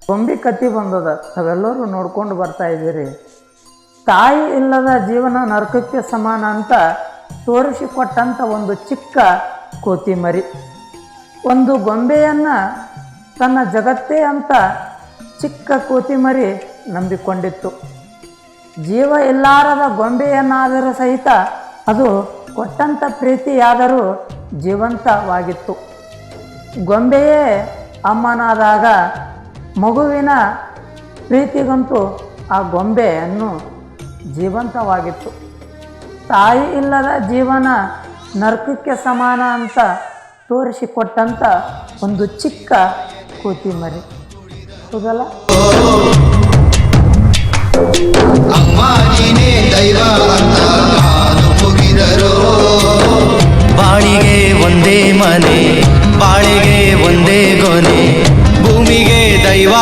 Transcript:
ಗೊಂಬೆ ಕತ್ತಿ ಬಂದದ, ತಾವೆಲ್ಲರೂ ನೋಡ್ಕೊಂಡು ಬರ್ತಾ ಇದ್ದೀರಿ. ತಾಯಿ ಇಲ್ಲದ ಜೀವನ ನರಕಕ್ಕೆ ಸಮಾನ ಅಂತ ತೋರಿಸಿಕೊಟ್ಟಂಥ ಒಂದು ಚಿಕ್ಕ ಕೋತಿ ಮರಿ ಒಂದು ಗೊಂಬೆಯನ್ನು ತನ್ನ ಜಗತ್ತೇ ಅಂತ ಚಿಕ್ಕ ಕೋತಿ ಮರಿ ನಂಬಿಕೊಂಡಿತ್ತು. ಜೀವ ಇಲ್ಲಾರದ ಗೊಂಬೆಯನ್ನಾದರೂ ಸಹಿತ ಅದು ಕೊಟ್ಟಂಥ ಪ್ರೀತಿಯಾದರೂ ಜೀವಂತವಾಗಿತ್ತು. ಗೊಂಬೆಯೇ ಅಮ್ಮನಾದಾಗ ಮಗುವಿನ ಪ್ರೀತಿಗಂತೂ ಆ ಗೊಂಬೆಯನ್ನು ಜೀವಂತವಾಗಿತ್ತು. ತಾಯಿ ಇಲ್ಲದ ಜೀವನ ನರಕಕ್ಕೆ ಸಮಾನ ಅಂತ ತೋರಿಸಿಕೊಟ್ಟಂಥ ಒಂದು ಚಿಕ್ಕ ಕೋತಿ ಮರಿ, ಹೌದಲ್ಲ? ಬಾಳಿಗೆ ಒಂದೇ ಮನೆ, ಬಾಳಿಗೆ ಒಂದೇ ಗೊನೆ, ಭೂಮಿಗೆ ದೈವ